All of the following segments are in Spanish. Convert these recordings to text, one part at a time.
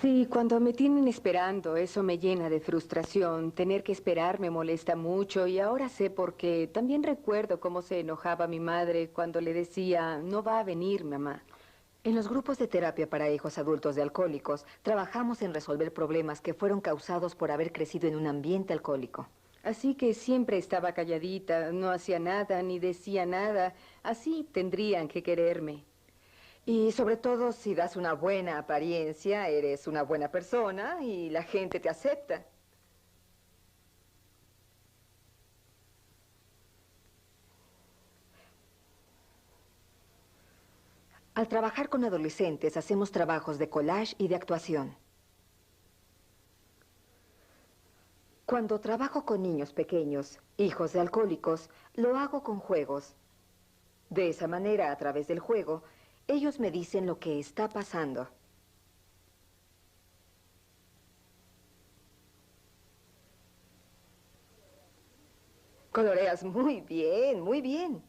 Sí, cuando me tienen esperando, eso me llena de frustración. Tener que esperar me molesta mucho y ahora sé por qué. También recuerdo cómo se enojaba mi madre cuando le decía, no va a venir, mamá. En los grupos de terapia para hijos adultos de alcohólicos, trabajamos en resolver problemas que fueron causados por haber crecido en un ambiente alcohólico. Así que siempre estaba calladita, no hacía nada ni decía nada. Así tendrían que quererme. Y sobre todo, si das una buena apariencia, eres una buena persona y la gente te acepta. Al trabajar con adolescentes, hacemos trabajos de collage y de actuación. Cuando trabajo con niños pequeños, hijos de alcohólicos, lo hago con juegos. De esa manera, a través del juego, ellos me dicen lo que está pasando. Coloreas muy bien, muy bien.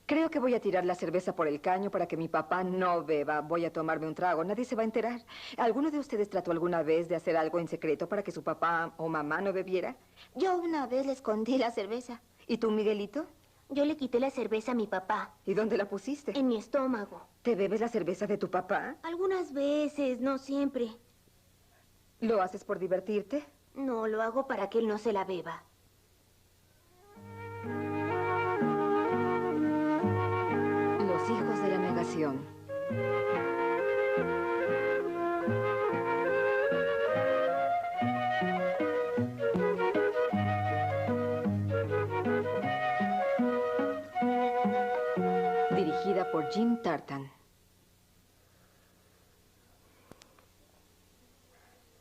Creo que voy a tirar la cerveza por el caño para que mi papá no beba. Voy a tomarme un trago, nadie se va a enterar. ¿Alguno de ustedes trató alguna vez de hacer algo en secreto para que su papá o mamá no bebiera? Yo una vez le escondí la cerveza. ¿Y tú, Miguelito? Yo le quité la cerveza a mi papá. ¿Y dónde la pusiste? En mi estómago. ¿Te bebes la cerveza de tu papá? Algunas veces, no siempre. ¿Lo haces por divertirte? No, lo hago para que él no se la beba. Los hijos de la negación. Dirigida por Jim Tartan.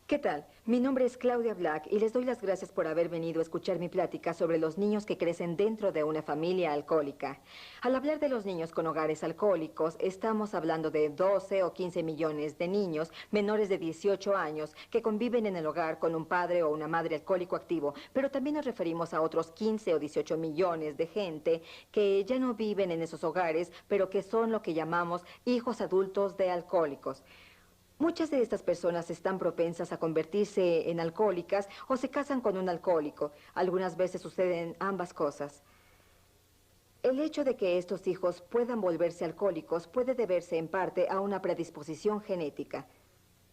¿Qué tal? Mi nombre es Claudia Black y les doy las gracias por haber venido a escuchar mi plática sobre los niños que crecen dentro de una familia alcohólica. Al hablar de los niños con hogares alcohólicos, estamos hablando de 12 o 15 millones de niños menores de 18 años que conviven en el hogar con un padre o una madre alcohólico activo, pero también nos referimos a otros 15 o 18 millones de gente que ya no viven en esos hogares, pero que son lo que llamamos hijos adultos de alcohólicos. Muchas de estas personas están propensas a convertirse en alcohólicas o se casan con un alcohólico. Algunas veces suceden ambas cosas. El hecho de que estos hijos puedan volverse alcohólicos puede deberse en parte a una predisposición genética.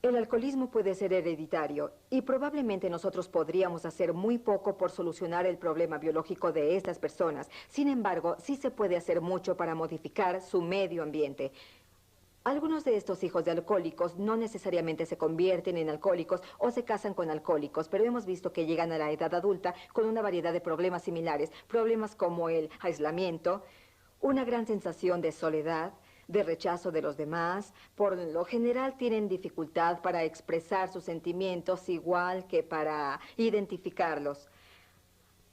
El alcoholismo puede ser hereditario y probablemente nosotros podríamos hacer muy poco por solucionar el problema biológico de estas personas. Sin embargo, sí se puede hacer mucho para modificar su medio ambiente. Algunos de estos hijos de alcohólicos no necesariamente se convierten en alcohólicos o se casan con alcohólicos, pero hemos visto que llegan a la edad adulta con una variedad de problemas similares, problemas como el aislamiento, una gran sensación de soledad, de rechazo de los demás. Por lo general tienen dificultad para expresar sus sentimientos igual que para identificarlos.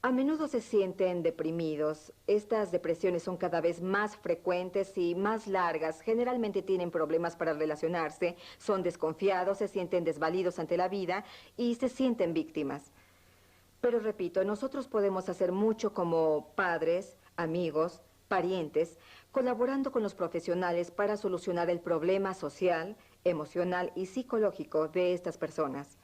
A menudo se sienten deprimidos. Estas depresiones son cada vez más frecuentes y más largas. Generalmente tienen problemas para relacionarse, son desconfiados, se sienten desvalidos ante la vida y se sienten víctimas. Pero repito, nosotros podemos hacer mucho como padres, amigos, parientes, colaborando con los profesionales para solucionar el problema social, emocional y psicológico de estas personas.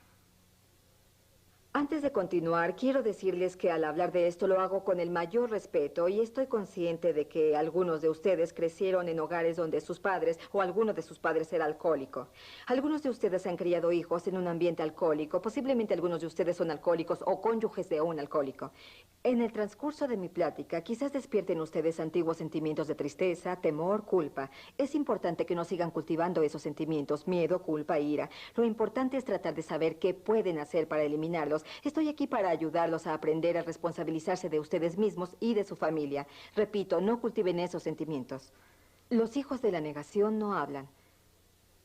Antes de continuar, quiero decirles que al hablar de esto lo hago con el mayor respeto y estoy consciente de que algunos de ustedes crecieron en hogares donde sus padres o alguno de sus padres era alcohólico. Algunos de ustedes han criado hijos en un ambiente alcohólico, posiblemente algunos de ustedes son alcohólicos o cónyuges de un alcohólico. En el transcurso de mi plática, quizás despierten ustedes antiguos sentimientos de tristeza, temor, culpa. Es importante que no sigan cultivando esos sentimientos, miedo, culpa, ira. Lo importante es tratar de saber qué pueden hacer para eliminarlos. Estoy aquí para ayudarlos a aprender a responsabilizarse de ustedes mismos y de su familia. Repito, no cultiven esos sentimientos. Los hijos de la negación no hablan.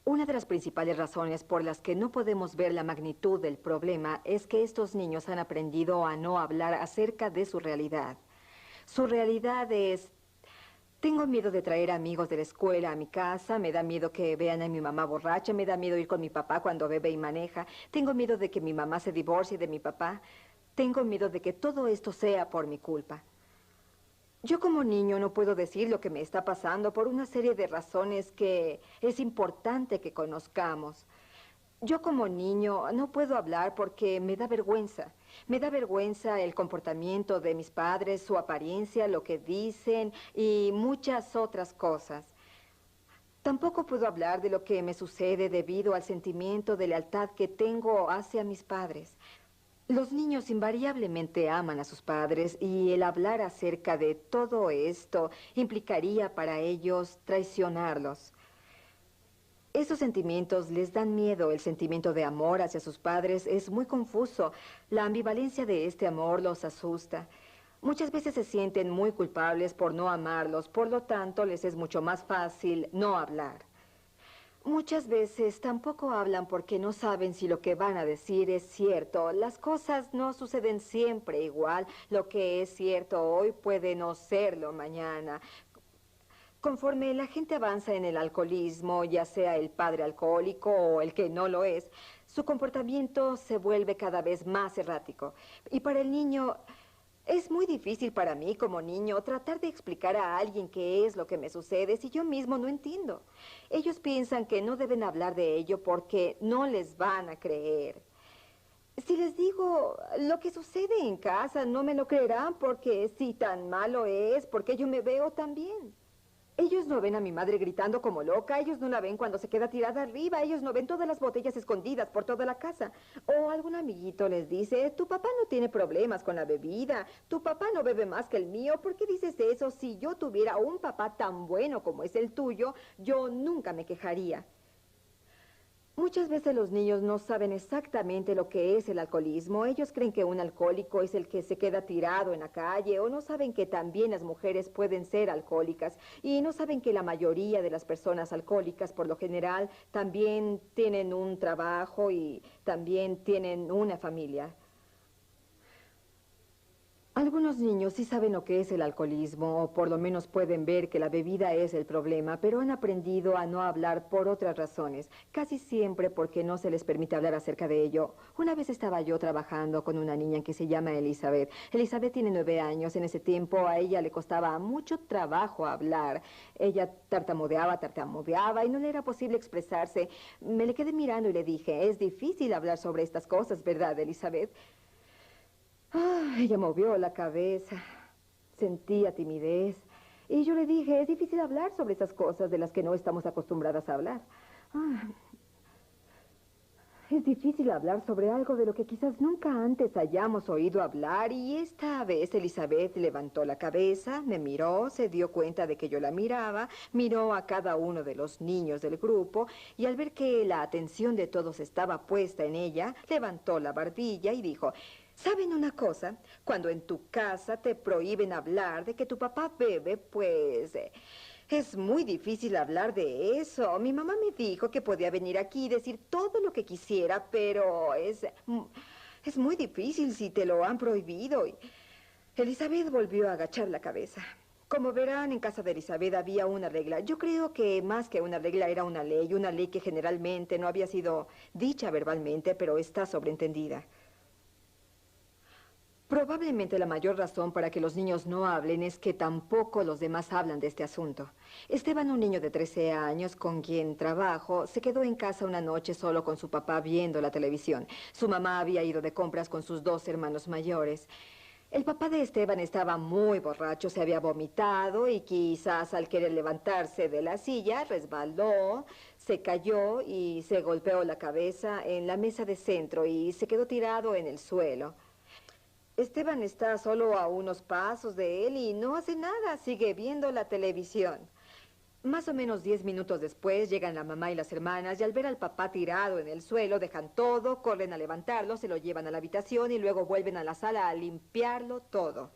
Una de las principales razones por las que no podemos ver la magnitud del problema es que estos niños han aprendido a no hablar acerca de su realidad. Su realidad es: tengo miedo de traer amigos de la escuela a mi casa, me da miedo que vean a mi mamá borracha, me da miedo ir con mi papá cuando bebe y maneja, tengo miedo de que mi mamá se divorcie de mi papá, tengo miedo de que todo esto sea por mi culpa. Yo como niño no puedo decir lo que me está pasando por una serie de razones que es importante que conozcamos. Yo como niño no puedo hablar porque me da vergüenza. Me da vergüenza el comportamiento de mis padres, su apariencia, lo que dicen y muchas otras cosas. Tampoco puedo hablar de lo que me sucede debido al sentimiento de lealtad que tengo hacia mis padres. Los niños invariablemente aman a sus padres y el hablar acerca de todo esto implicaría para ellos traicionarlos. Esos sentimientos les dan miedo. El sentimiento de amor hacia sus padres es muy confuso. La ambivalencia de este amor los asusta. Muchas veces se sienten muy culpables por no amarlos, por lo tanto les es mucho más fácil no hablar. Muchas veces tampoco hablan porque no saben si lo que van a decir es cierto. Las cosas no suceden siempre igual. Lo que es cierto hoy puede no serlo mañana. Conforme la gente avanza en el alcoholismo, ya sea el padre alcohólico o el que no lo es, su comportamiento se vuelve cada vez más errático. Y para el niño, es muy difícil para mí como niño tratar de explicar a alguien qué es lo que me sucede si yo mismo no entiendo. Ellos piensan que no deben hablar de ello porque no les van a creer. Si les digo lo que sucede en casa, no me lo creerán porque si tan malo es, porque yo me veo tan bien. Ellos no ven a mi madre gritando como loca, ellos no la ven cuando se queda tirada arriba, ellos no ven todas las botellas escondidas por toda la casa. O algún amiguito les dice, tu papá no tiene problemas con la bebida, tu papá no bebe más que el mío, ¿por qué dices eso? Si yo tuviera un papá tan bueno como es el tuyo, yo nunca me quejaría. Muchas veces los niños no saben exactamente lo que es el alcoholismo. Ellos creen que un alcohólico es el que se queda tirado en la calle o no saben que también las mujeres pueden ser alcohólicas y no saben que la mayoría de las personas alcohólicas por lo general también tienen un trabajo y también tienen una familia. Algunos niños sí saben lo que es el alcoholismo, o por lo menos pueden ver que la bebida es el problema, pero han aprendido a no hablar por otras razones, casi siempre porque no se les permite hablar acerca de ello. Una vez estaba yo trabajando con una niña que se llama Elizabeth. Elizabeth tiene 9 años. En ese tiempo a ella le costaba mucho trabajo hablar. Ella tartamudeaba y no le era posible expresarse. Me le quedé mirando y le dije, es difícil hablar sobre estas cosas, ¿verdad, Elizabeth? Ella movió la cabeza, sentía timidez. Y yo le dije, es difícil hablar sobre esas cosas de las que no estamos acostumbradas a hablar. Ah, es difícil hablar sobre algo de lo que quizás nunca antes hayamos oído hablar. Y esta vez Elizabeth levantó la cabeza, me miró, se dio cuenta de que yo la miraba, miró a cada uno de los niños del grupo y al ver que la atención de todos estaba puesta en ella, levantó la barbilla y dijo, ¿saben una cosa? Cuando en tu casa te prohíben hablar de que tu papá bebe, pues es muy difícil hablar de eso. Mi mamá me dijo que podía venir aquí y decir todo lo que quisiera, pero es muy difícil si te lo han prohibido. Y Elizabeth volvió a agachar la cabeza. Como verán, en casa de Elizabeth había una regla. Yo creo que más que una regla era una ley que generalmente no había sido dicha verbalmente, pero está sobreentendida. Probablemente la mayor razón para que los niños no hablen es que tampoco los demás hablan de este asunto. Esteban, un niño de 13 años con quien trabajo, se quedó en casa una noche solo con su papá viendo la televisión. Su mamá había ido de compras con sus 2 hermanos mayores. El papá de Esteban estaba muy borracho, se había vomitado y quizás al querer levantarse de la silla resbaló, se cayó y se golpeó la cabeza en la mesa de centro y se quedó tirado en el suelo. Esteban está solo a unos pasos de él y no hace nada, sigue viendo la televisión. Más o menos 10 minutos después llegan la mamá y las hermanas y al ver al papá tirado en el suelo dejan todo, corren a levantarlo, se lo llevan a la habitación y luego vuelven a la sala a limpiarlo todo.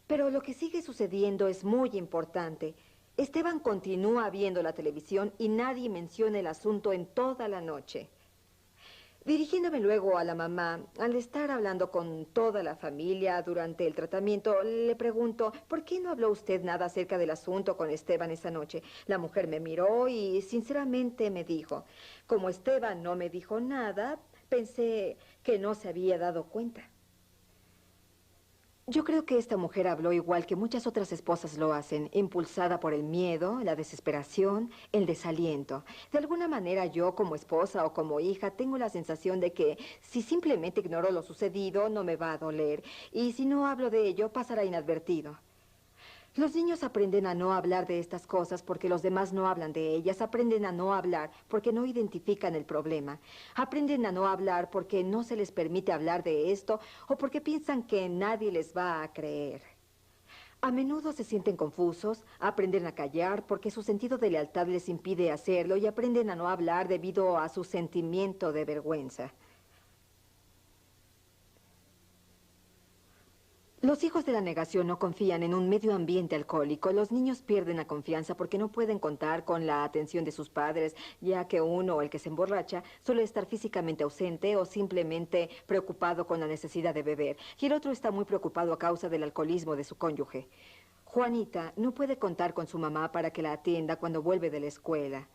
Pero lo que sigue sucediendo es muy importante. Esteban continúa viendo la televisión y nadie menciona el asunto en toda la noche. Dirigiéndome luego a la mamá, al estar hablando con toda la familia durante el tratamiento, le pregunto, ¿por qué no habló usted nada acerca del asunto con Esteban esa noche? La mujer me miró y sinceramente me dijo, como Esteban no me dijo nada, pensé que no se había dado cuenta. Yo creo que esta mujer habló igual que muchas otras esposas lo hacen, impulsada por el miedo, la desesperación, el desaliento. De alguna manera yo, como esposa o como hija, tengo la sensación de que si simplemente ignoro lo sucedido, no me va a doler. Y si no hablo de ello, pasará inadvertido. Los niños aprenden a no hablar de estas cosas porque los demás no hablan de ellas. Aprenden a no hablar porque no identifican el problema. Aprenden a no hablar porque no se les permite hablar de esto o porque piensan que nadie les va a creer. A menudo se sienten confusos, aprenden a callar porque su sentido de lealtad les impide hacerlo y aprenden a no hablar debido a su sentimiento de vergüenza. Los hijos de la negación no confían en un medio ambiente alcohólico. Los niños pierden la confianza porque no pueden contar con la atención de sus padres, ya que uno, el que se emborracha, suele estar físicamente ausente o simplemente preocupado con la necesidad de beber, y el otro está muy preocupado a causa del alcoholismo de su cónyuge. Juanita no puede contar con su mamá para que la atienda cuando vuelve de la escuela.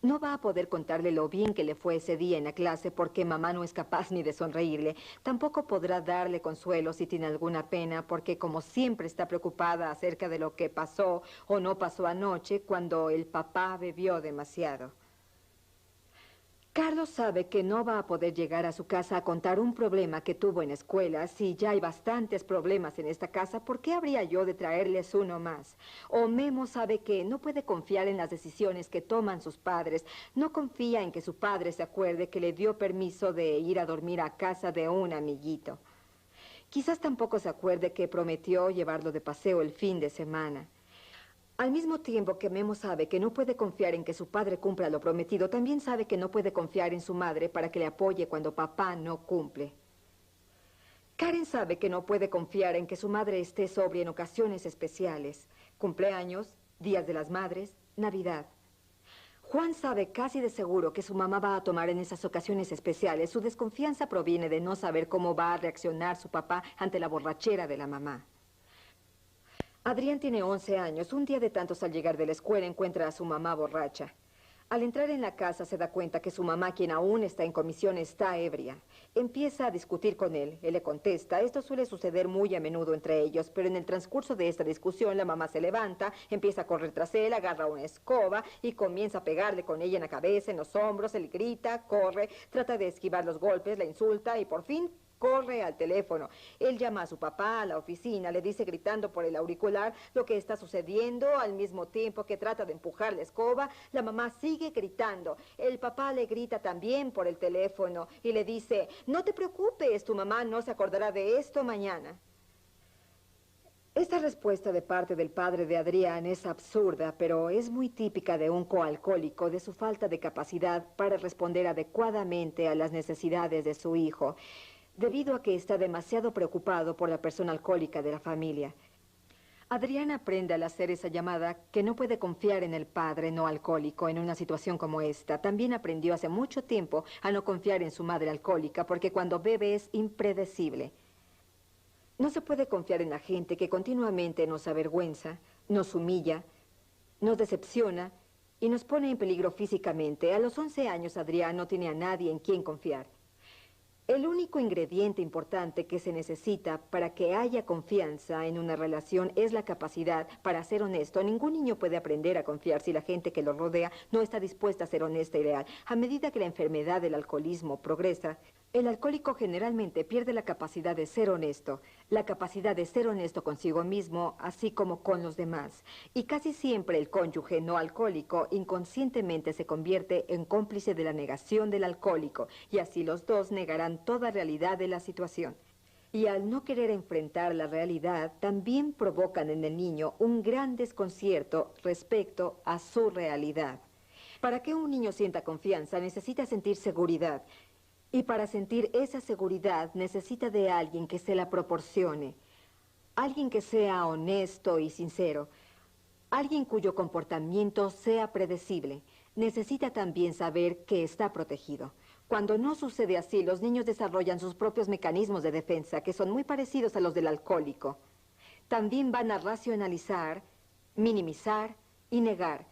No va a poder contarle lo bien que le fue ese día en la clase porque mamá no es capaz ni de sonreírle. Tampoco podrá darle consuelo si tiene alguna pena porque como siempre está preocupada acerca de lo que pasó o no pasó anoche cuando el papá bebió demasiado. Carlos sabe que no va a poder llegar a su casa a contar un problema que tuvo en la escuela. Si ya hay bastantes problemas en esta casa, ¿por qué habría yo de traerles uno más? O Memo sabe que no puede confiar en las decisiones que toman sus padres. No confía en que su padre se acuerde que le dio permiso de ir a dormir a casa de un amiguito. Quizás tampoco se acuerde que prometió llevarlo de paseo el fin de semana. Al mismo tiempo que Memo sabe que no puede confiar en que su padre cumpla lo prometido, también sabe que no puede confiar en su madre para que le apoye cuando papá no cumple. Karen sabe que no puede confiar en que su madre esté sobria en ocasiones especiales, cumpleaños, días de las madres, Navidad. Juan sabe casi de seguro que su mamá va a tomar en esas ocasiones especiales. Su desconfianza proviene de no saber cómo va a reaccionar su papá ante la borrachera de la mamá. Adrián tiene 11 años. Un día de tantos al llegar de la escuela encuentra a su mamá borracha. Al entrar en la casa se da cuenta que su mamá, quien aún está en comisión, está ebria. Empieza a discutir con él. Él le contesta. Esto suele suceder muy a menudo entre ellos, pero en el transcurso de esta discusión la mamá se levanta, empieza a correr tras él, agarra una escoba y comienza a pegarle con ella en la cabeza, en los hombros. Él grita, corre, trata de esquivar los golpes, la insulta y por fin corre al teléfono. Él llama a su papá a la oficina, le dice gritando por el auricular lo que está sucediendo, al mismo tiempo que trata de empujar la escoba. La mamá sigue gritando. El papá le grita también por el teléfono y le dice, no te preocupes, tu mamá no se acordará de esto mañana. Esta respuesta de parte del padre de Adrián es absurda, pero es muy típica de un coalcohólico, de su falta de capacidad para responder adecuadamente a las necesidades de su hijo, debido a que está demasiado preocupado por la persona alcohólica de la familia. Adrián aprende al hacer esa llamada que no puede confiar en el padre no alcohólico en una situación como esta. También aprendió hace mucho tiempo a no confiar en su madre alcohólica porque cuando bebe es impredecible. No se puede confiar en la gente que continuamente nos avergüenza, nos humilla, nos decepciona y nos pone en peligro físicamente. A los 11 años Adrián no tiene a nadie en quien confiar. El único ingrediente importante que se necesita para que haya confianza en una relación es la capacidad para ser honesto. Ningún niño puede aprender a confiar si la gente que lo rodea no está dispuesta a ser honesta y leal. A medida que la enfermedad del alcoholismo progresa, el alcohólico generalmente pierde la capacidad de ser honesto, la capacidad de ser honesto consigo mismo, así como con los demás. Y casi siempre el cónyuge no alcohólico inconscientemente se convierte en cómplice de la negación del alcohólico, y así los dos negarán toda realidad de la situación. Y al no querer enfrentar la realidad, también provocan en el niño un gran desconcierto respecto a su realidad. Para que un niño sienta confianza, necesita sentir seguridad. Y para sentir esa seguridad necesita de alguien que se la proporcione. Alguien que sea honesto y sincero. Alguien cuyo comportamiento sea predecible. Necesita también saber que está protegido. Cuando no sucede así, los niños desarrollan sus propios mecanismos de defensa, que son muy parecidos a los del alcohólico. También van a racionalizar, minimizar y negar.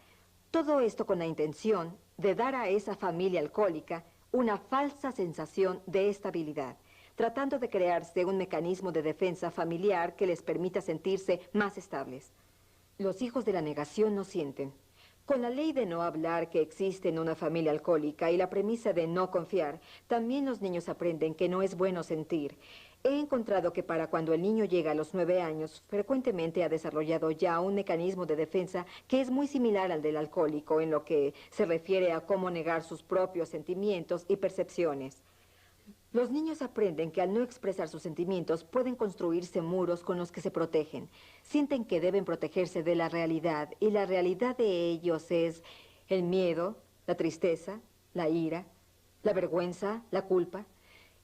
Todo esto con la intención de dar a esa familia alcohólica una falsa sensación de estabilidad. tratando de crearse un mecanismo de defensa familiar que les permita sentirse más estables. Los hijos de la negación no sienten. Con la ley de no hablar que existe en una familia alcohólica y la premisa de no confiar, también los niños aprenden que no es bueno sentir. He encontrado que para cuando el niño llega a los 9 años, frecuentemente ha desarrollado ya un mecanismo de defensa que es muy similar al del alcohólico en lo que se refiere a cómo negar sus propios sentimientos y percepciones. Los niños aprenden que al no expresar sus sentimientos pueden construirse muros con los que se protegen. Sienten que deben protegerse de la realidad y la realidad de ellos es el miedo, la tristeza, la ira, la vergüenza, la culpa.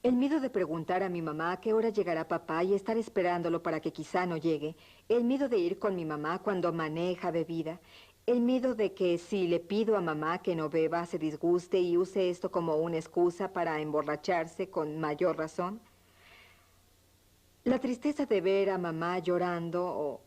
El miedo de preguntar a mi mamá a qué hora llegará papá y estar esperándolo para que quizá no llegue. El miedo de ir con mi mamá cuando maneja bebida. El miedo de que si le pido a mamá que no beba, se disguste y use esto como una excusa para emborracharse con mayor razón. La tristeza de ver a mamá llorando o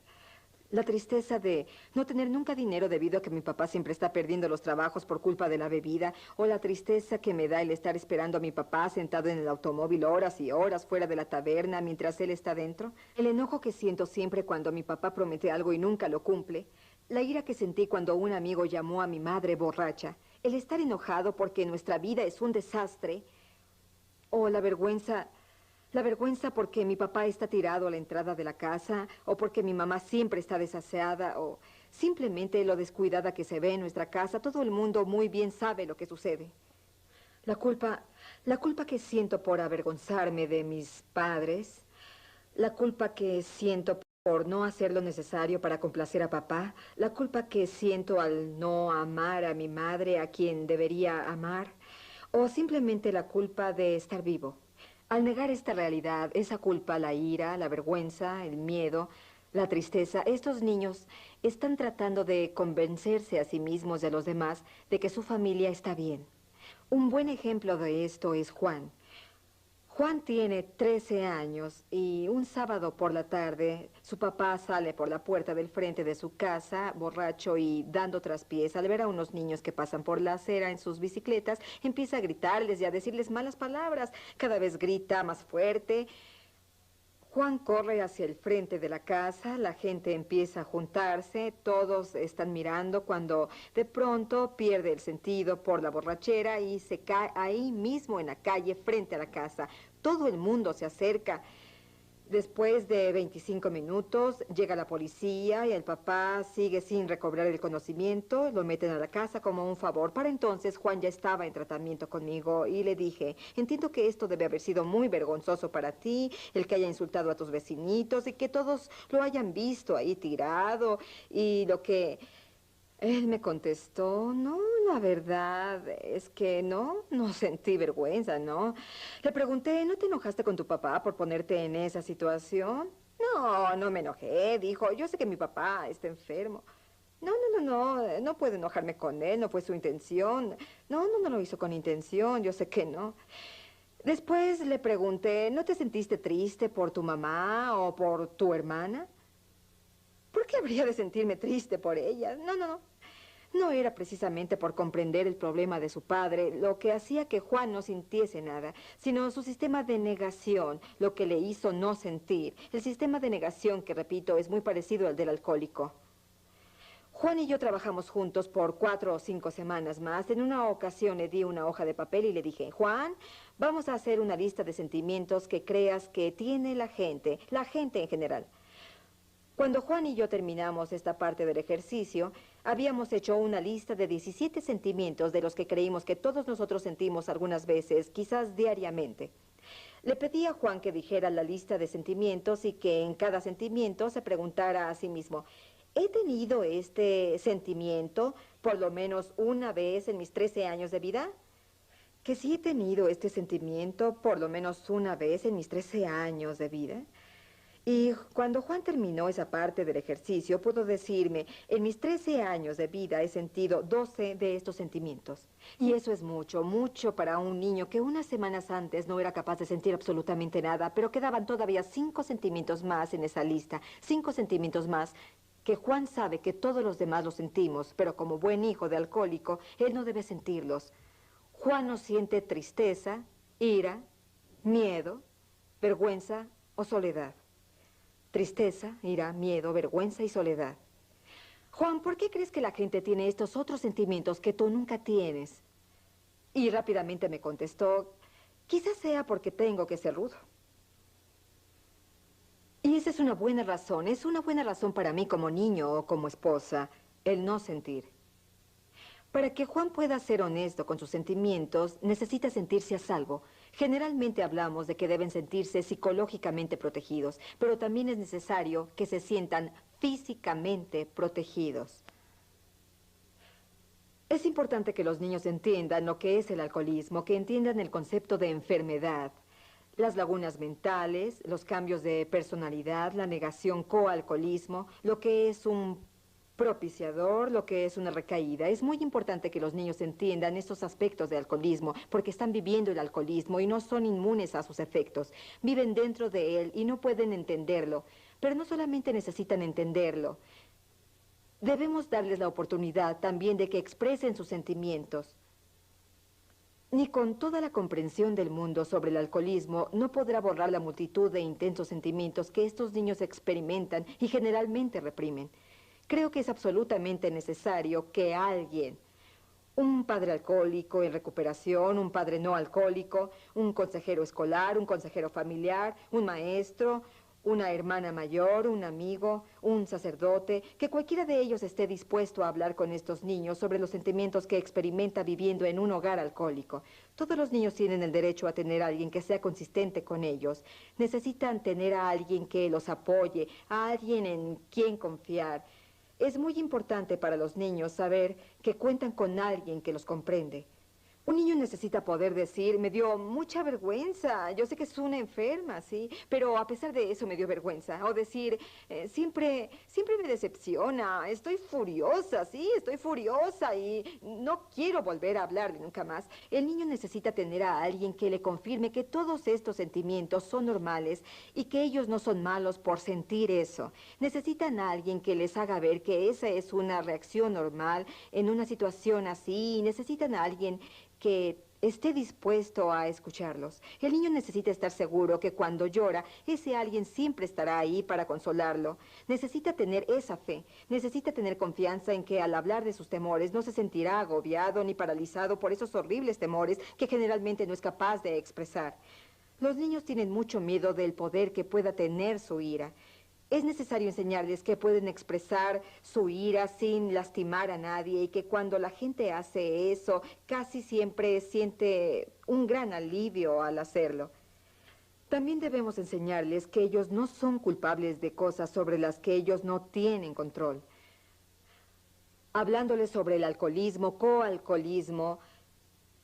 la tristeza de no tener nunca dinero debido a que mi papá siempre está perdiendo los trabajos por culpa de la bebida, o la tristeza que me da el estar esperando a mi papá sentado en el automóvil horas y horas fuera de la taberna mientras él está dentro. El enojo que siento siempre cuando mi papá promete algo y nunca lo cumple. La ira que sentí cuando un amigo llamó a mi madre borracha. El estar enojado porque nuestra vida es un desastre. O la vergüenza porque mi papá está tirado a la entrada de la casa, o porque mi mamá siempre está desaseada, o simplemente lo descuidada que se ve en nuestra casa. Todo el mundo muy bien sabe lo que sucede. La culpa que siento por avergonzarme de mis padres, la culpa que siento por no hacer lo necesario para complacer a papá, la culpa que siento al no amar a mi madre, a quien debería amar, o simplemente la culpa de estar vivo. Al negar esta realidad, esa culpa, la ira, la vergüenza, el miedo, la tristeza, estos niños están tratando de convencerse a sí mismos y a los demás de que su familia está bien. Un buen ejemplo de esto es Juan. Juan tiene 13 años y un sábado por la tarde su papá sale por la puerta del frente de su casa, borracho y dando traspiés. Al ver a unos niños que pasan por la acera en sus bicicletas, empieza a gritarles y a decirles malas palabras. Cada vez grita más fuerte. Juan corre hacia el frente de la casa, la gente empieza a juntarse, todos están mirando cuando de pronto pierde el sentido por la borrachera y se cae ahí mismo en la calle frente a la casa. Todo el mundo se acerca. Después de 25 minutos llega la policía y el papá sigue sin recobrar el conocimiento. Lo meten a la casa como un favor. Para entonces Juan ya estaba en tratamiento conmigo y le dije, entiendo que esto debe haber sido muy vergonzoso para ti, el que haya insultado a tus vecinitos y que todos lo hayan visto ahí tirado y lo que... Él me contestó, no, la verdad es que no sentí vergüenza, ¿no? Le pregunté, ¿no te enojaste con tu papá por ponerte en esa situación? No me enojé, dijo, yo sé que mi papá está enfermo. No puedo enojarme con él, no fue su intención. No lo hizo con intención, yo sé que no. Después le pregunté, ¿no te sentiste triste por tu mamá o por tu hermana? ¿Por qué habría de sentirme triste por ellas? No. No era precisamente por comprender el problema de su padre lo que hacía que Juan no sintiese nada, sino su sistema de negación, lo que le hizo no sentir. El sistema de negación, que repito, es muy parecido al del alcohólico. Juan y yo trabajamos juntos por 4 o 5 semanas más. En una ocasión le di una hoja de papel y le dije, Juan, vamos a hacer una lista de sentimientos que creas que tiene la gente en general. Cuando Juan y yo terminamos esta parte del ejercicio, habíamos hecho una lista de 17 sentimientos de los que creímos que todos nosotros sentimos algunas veces, quizás diariamente. Le pedí a Juan que dijera la lista de sentimientos y que en cada sentimiento se preguntara a sí mismo, ¿he tenido este sentimiento por lo menos una vez en mis 13 años de vida? ¿Que sí he tenido este sentimiento por lo menos una vez en mis 13 años de vida? Y cuando Juan terminó esa parte del ejercicio, pudo decirme, en mis 13 años de vida he sentido 12 de estos sentimientos. Y eso es mucho, mucho para un niño que unas semanas antes no era capaz de sentir absolutamente nada, pero quedaban todavía 5 sentimientos más en esa lista, 5 sentimientos más que Juan sabe que todos los demás los sentimos, pero como buen hijo de alcohólico, él no debe sentirlos. Juan no siente tristeza, ira, miedo, vergüenza o soledad. Tristeza, ira, miedo, vergüenza y soledad. Juan, ¿por qué crees que la gente tiene estos otros sentimientos que tú nunca tienes? Y rápidamente me contestó, quizás sea porque tengo que ser rudo. Y esa es una buena razón para mí como niño o como esposa, el no sentir. Para que Juan pueda ser honesto con sus sentimientos, necesita sentirse a salvo. Generalmente hablamos de que deben sentirse psicológicamente protegidos, pero también es necesario que se sientan físicamente protegidos. Es importante que los niños entiendan lo que es el alcoholismo, que entiendan el concepto de enfermedad, las lagunas mentales, los cambios de personalidad, la negación coalcoholismo, lo que es un propiciador, lo que es una recaída. Es muy importante que los niños entiendan estos aspectos del alcoholismo, porque están viviendo el alcoholismo y no son inmunes a sus efectos. Viven dentro de él y no pueden entenderlo. Pero no solamente necesitan entenderlo. Debemos darles la oportunidad también de que expresen sus sentimientos. Ni con toda la comprensión del mundo sobre el alcoholismo no podrá borrar la multitud de intensos sentimientos que estos niños experimentan y generalmente reprimen. Creo que es absolutamente necesario que alguien, un padre alcohólico en recuperación, un padre no alcohólico, un consejero escolar, un consejero familiar, un maestro, una hermana mayor, un amigo, un sacerdote, que cualquiera de ellos esté dispuesto a hablar con estos niños sobre los sentimientos que experimenta viviendo en un hogar alcohólico. Todos los niños tienen el derecho a tener a alguien que sea consistente con ellos. Necesitan tener a alguien que los apoye, a alguien en quien confiar. Es muy importante para los niños saber que cuentan con alguien que los comprende. Un niño necesita poder decir, me dio mucha vergüenza, yo sé que es una enferma, sí, pero a pesar de eso me dio vergüenza. O decir, siempre me decepciona, estoy furiosa, sí, estoy furiosa y no quiero volver a hablarle nunca más. El niño necesita tener a alguien que le confirme que todos estos sentimientos son normales y que ellos no son malos por sentir eso. Necesitan a alguien que les haga ver que esa es una reacción normal en una situación así. Y necesitan a alguien que esté dispuesto a escucharlos. El niño necesita estar seguro que cuando llora, ese alguien siempre estará ahí para consolarlo. Necesita tener esa fe. Necesita tener confianza en que al hablar de sus temores no se sentirá agobiado ni paralizado por esos horribles temores que generalmente no es capaz de expresar. Los niños tienen mucho miedo del poder que pueda tener su ira. Es necesario enseñarles que pueden expresar su ira sin lastimar a nadie y que cuando la gente hace eso, casi siempre siente un gran alivio al hacerlo. También debemos enseñarles que ellos no son culpables de cosas sobre las que ellos no tienen control. Hablándoles sobre el alcoholismo, coalcoholismo,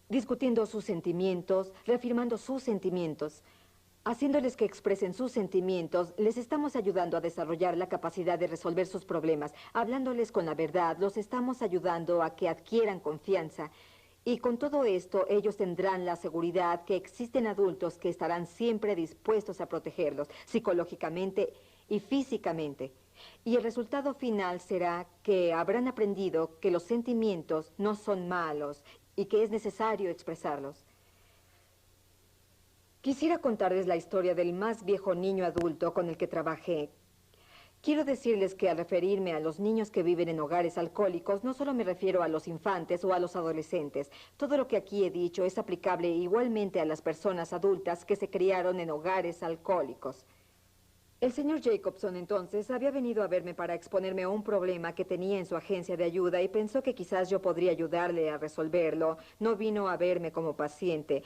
discutiendo sus sentimientos, reafirmando sus sentimientos. Haciéndoles que expresen sus sentimientos, les estamos ayudando a desarrollar la capacidad de resolver sus problemas. Hablándoles con la verdad, los estamos ayudando a que adquieran confianza. Y con todo esto, ellos tendrán la seguridad que existen adultos que estarán siempre dispuestos a protegerlos, psicológicamente y físicamente. Y el resultado final será que habrán aprendido que los sentimientos no son malos y que es necesario expresarlos. Quisiera contarles la historia del más viejo niño adulto con el que trabajé. Quiero decirles que al referirme a los niños que viven en hogares alcohólicos, no solo me refiero a los infantes o a los adolescentes. Todo lo que aquí he dicho es aplicable igualmente a las personas adultas que se criaron en hogares alcohólicos. El señor Jacobson, entonces, había venido a verme para exponerme a un problema que tenía en su agencia de ayuda y pensó que quizás yo podría ayudarle a resolverlo. No vino a verme como paciente.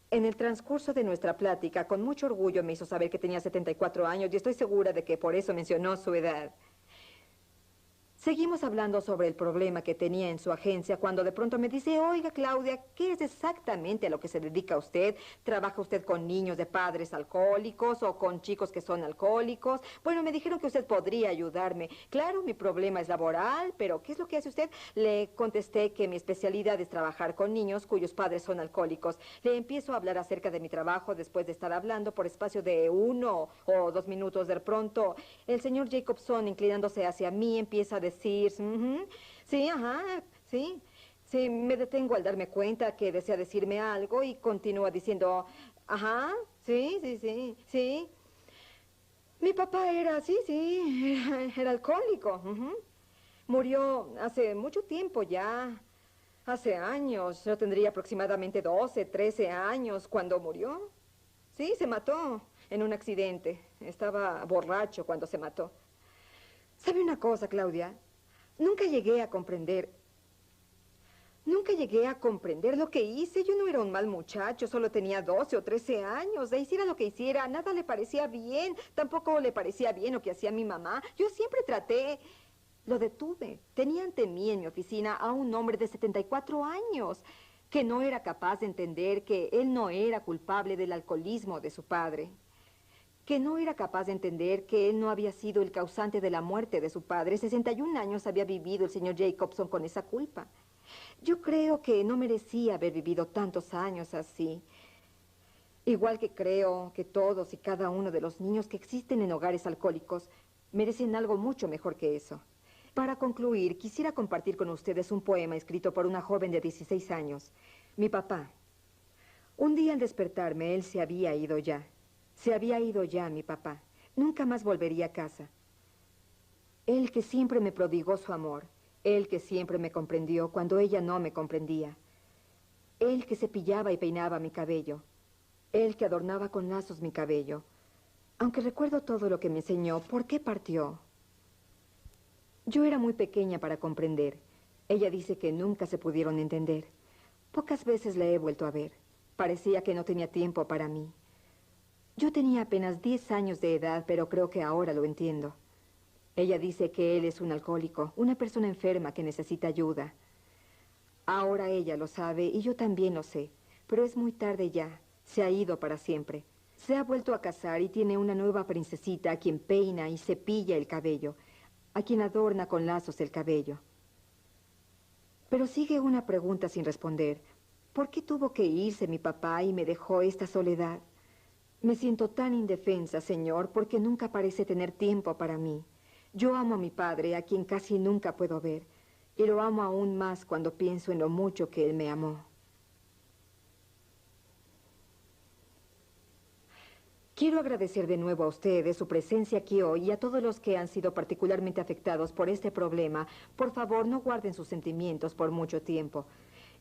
En el transcurso de nuestra plática, con mucho orgullo me hizo saber que tenía 74 años y estoy segura de que por eso mencionó su edad. Seguimos hablando sobre el problema que tenía en su agencia cuando de pronto me dice, oiga, Claudia, ¿qué es exactamente a lo que se dedica usted? ¿Trabaja usted con niños de padres alcohólicos o con chicos que son alcohólicos? Bueno, me dijeron que usted podría ayudarme. Claro, mi problema es laboral, pero ¿qué es lo que hace usted? Le contesté que mi especialidad es trabajar con niños cuyos padres son alcohólicos. Le empiezo a hablar acerca de mi trabajo después de estar hablando por espacio de 1 o 2 minutos. De pronto, el señor Jacobson, inclinándose hacia mí, empieza a decir, sí, ajá, sí. Me detengo al darme cuenta que desea decirme algo y continúa diciendo, ajá, Sí. Mi papá era, era alcohólico. Murió hace mucho tiempo ya. Hace años. Yo tendría aproximadamente 12, 13 años cuando murió. Sí, se mató en un accidente. Estaba borracho cuando se mató. ¿Sabe una cosa, Claudia? Nunca llegué a comprender lo que hice. Yo no era un mal muchacho, solo tenía 12 o 13 años. E hiciera lo que hiciera, nada le parecía bien. Tampoco le parecía bien lo que hacía mi mamá. Yo siempre traté. Lo detuve. Tenía ante mí en mi oficina a un hombre de 74 años que no era capaz de entender que él no era culpable del alcoholismo de su padre. Que no era capaz de entender que él no había sido el causante de la muerte de su padre. 61 años había vivido el señor Jacobson con esa culpa. Yo creo que no merecía haber vivido tantos años así. Igual que creo que todos y cada uno de los niños que existen en hogares alcohólicos merecen algo mucho mejor que eso. Para concluir, quisiera compartir con ustedes un poema escrito por una joven de 16 años. Mi papá. Un día al despertarme, él se había ido ya. Se había ido ya, mi papá. Nunca más volvería a casa. Él que siempre me prodigó su amor. Él que siempre me comprendió cuando ella no me comprendía. Él que cepillaba y peinaba mi cabello. Él que adornaba con lazos mi cabello. Aunque recuerdo todo lo que me enseñó, ¿por qué partió? Yo era muy pequeña para comprender. Ella dice que nunca se pudieron entender. Pocas veces la he vuelto a ver. Parecía que no tenía tiempo para mí. Yo tenía apenas 10 años de edad, pero creo que ahora lo entiendo. Ella dice que él es un alcohólico, una persona enferma que necesita ayuda. Ahora ella lo sabe y yo también lo sé, pero es muy tarde ya. Se ha ido para siempre. Se ha vuelto a casar y tiene una nueva princesita a quien peina y cepilla el cabello, a quien adorna con lazos el cabello. Pero sigue una pregunta sin responder. ¿Por qué tuvo que irse mi papá y me dejó esta soledad? Me siento tan indefensa, señor, porque nunca parece tener tiempo para mí. Yo amo a mi padre, a quien casi nunca puedo ver, y lo amo aún más cuando pienso en lo mucho que él me amó. Quiero agradecer de nuevo a ustedes su presencia aquí hoy y a todos los que han sido particularmente afectados por este problema. Por favor, no guarden sus sentimientos por mucho tiempo.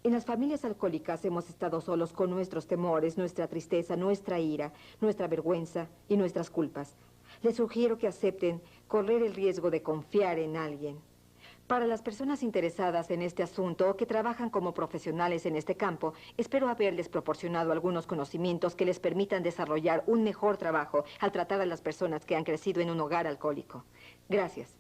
En las familias alcohólicas hemos estado solos con nuestros temores, nuestra tristeza, nuestra ira, nuestra vergüenza y nuestras culpas. Les sugiero que acepten correr el riesgo de confiar en alguien. Para las personas interesadas en este asunto o que trabajan como profesionales en este campo, espero haberles proporcionado algunos conocimientos que les permitan desarrollar un mejor trabajo al tratar a las personas que han crecido en un hogar alcohólico. Gracias.